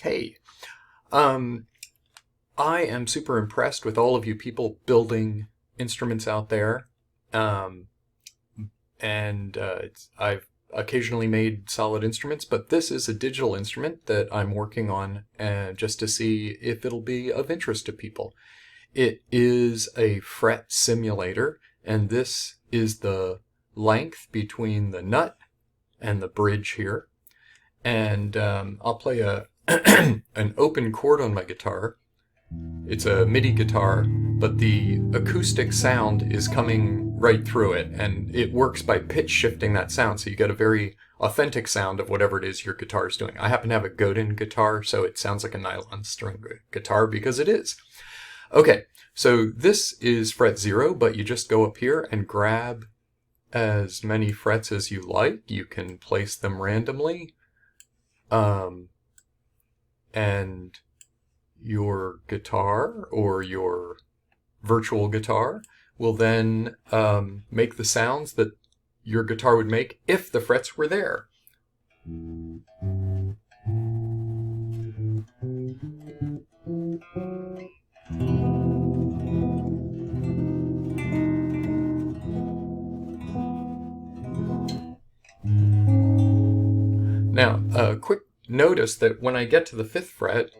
Hey, um, I am super impressed with all of you people building instruments out there. Um, I've occasionally made solid instruments, but this is a digital instrument that I'm working on just to see if it'll be of interest to people. It is a fret simulator, and this is the length between the nut and the bridge here. And I'll play an open chord on my guitar. It's a MIDI guitar, but the acoustic sound is coming right through it, and it works by pitch shifting that sound, so you get a very authentic sound of whatever it is your guitar is doing. I happen to have a Godin guitar, so it sounds like a nylon string guitar because it is. Okay, so this is fret 0, but you just go up here and grab as many frets as you like. You can place them randomly. And your guitar or your virtual guitar will then make the sounds that your guitar would make if the frets were there. Now, quick notice that when I get to the 5th fret,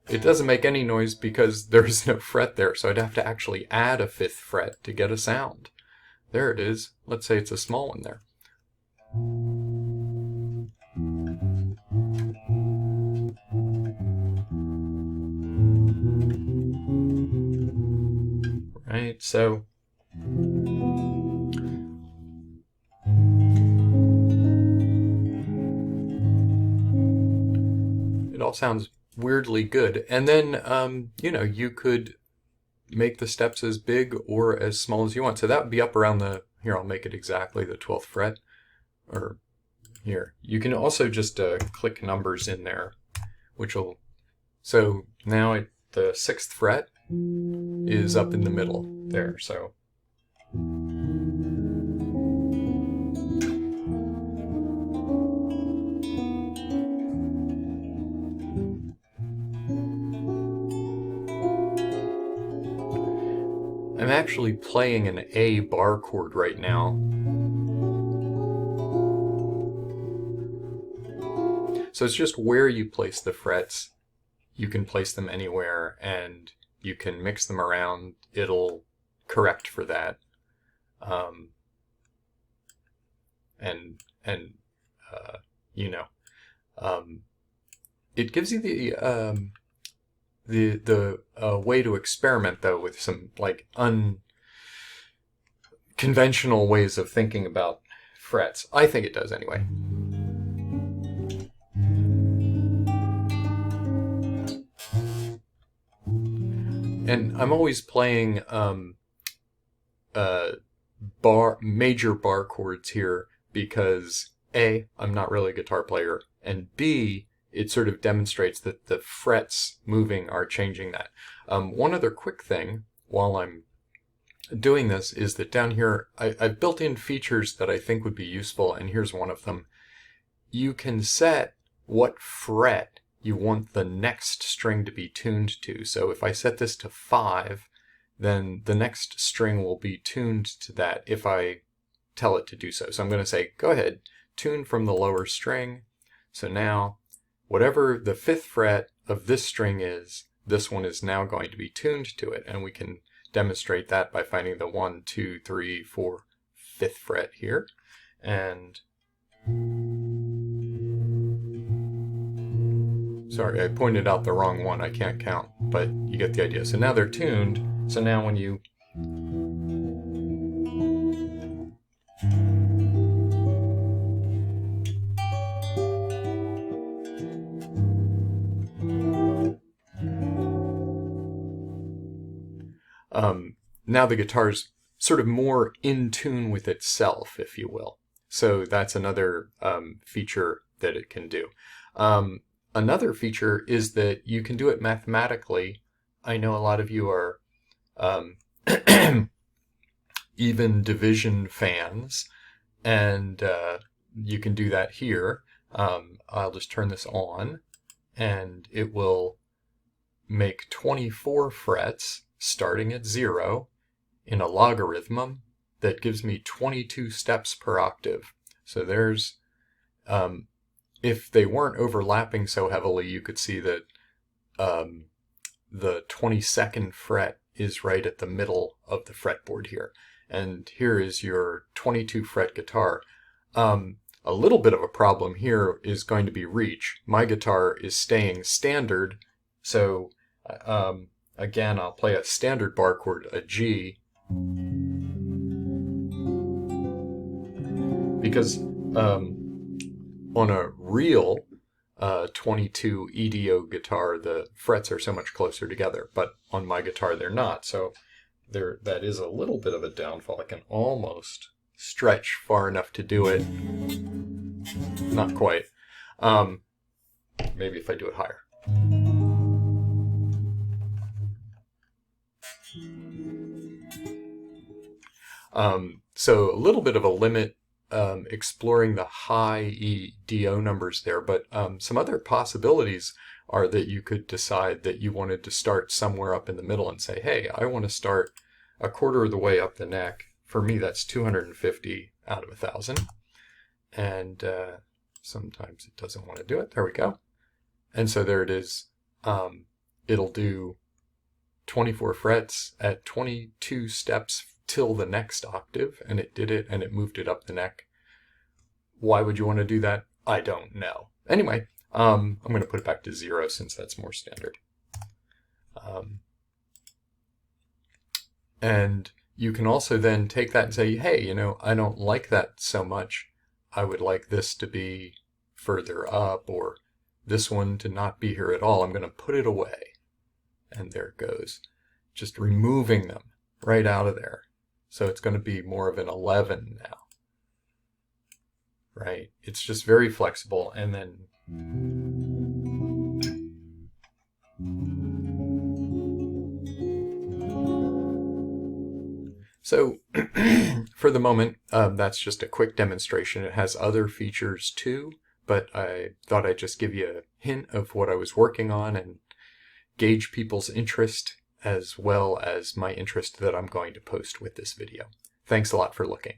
it doesn't make any noise because there's no fret there, so I'd have to actually add a 5th fret to get a sound. There it is. Let's say it's a small one there. Right, so it all sounds weirdly good. And then, you could make the steps as big or as small as you want. So that would be up around here, I'll make it exactly the 12th fret. Or here. You can also just click numbers in there, so now the 6th fret is up in the middle there, so. I'm actually playing an A bar chord right now. So it's just where you place the frets. You can place them anywhere, and you can mix them around. It'll correct for that. It gives you the way to experiment, though, with some like unconventional ways of thinking about frets. I think it does anyway. And I'm always playing major bar chords here because A, I'm not really a guitar player, and B, it sort of demonstrates that the frets moving are changing that. One other quick thing while I'm doing this is that down here I've built in features that I think would be useful, and here's one of them. You can set what fret you want the next string to be tuned to. So if I set this to 5, then the next string will be tuned to that if I tell it to do so. So I'm going to say, go ahead, tune from the lower string. So now, whatever the 5th fret of this string is, this one is now going to be tuned to it. And we can demonstrate that by finding the 1, 2, 3, 4, 5th fret here. And sorry, I pointed out the wrong one. I can't count, but you get the idea. So now they're tuned. So now when you now the guitar's sort of more in tune with itself, if you will. So that's another feature that it can do. Another feature is that you can do it mathematically. I know a lot of you are even division fans, and you can do that here. I'll just turn this on, and it will make 24 frets starting at 0 in a logarithm that gives me 22 steps per octave. So there's, if they weren't overlapping so heavily, you could see that the 22nd fret is right at the middle of the fretboard here. And here is your 22 fret guitar. A little bit of a problem here is going to be reach. My guitar is staying standard, so again, I'll play a standard bar chord, a G, because on a real 22 EDO guitar, the frets are so much closer together, but on my guitar they're not, so that is a little bit of a downfall. I can almost stretch far enough to do it. Not quite. Maybe if I do it higher. So a little bit of a limit exploring the high EDO numbers there, but some other possibilities are that you could decide that you wanted to start somewhere up in the middle and say, hey, I want to start a quarter of the way up the neck. For me, that's 250 out of 1,000. And sometimes it doesn't want to do it. There we go. And so there it is. It'll do 24 frets at 22 steps till the next octave, and it did it, and it moved it up the neck. Why would you want to do that? I don't know. Anyway, I'm going to put it back to 0 since that's more standard. And you can also then take that and say, hey, you know, I don't like that so much. I would like this to be further up, or this one to not be here at all. I'm going to put it away. And there it goes. Just removing them right out of there. So it's going to be more of an 11 now. Right? It's just very flexible. And then so for the moment, that's just a quick demonstration. It has other features too, but I thought I'd just give you a hint of what I was working on and gauge people's interest as well as my interest that I'm going to post with this video. Thanks a lot for looking.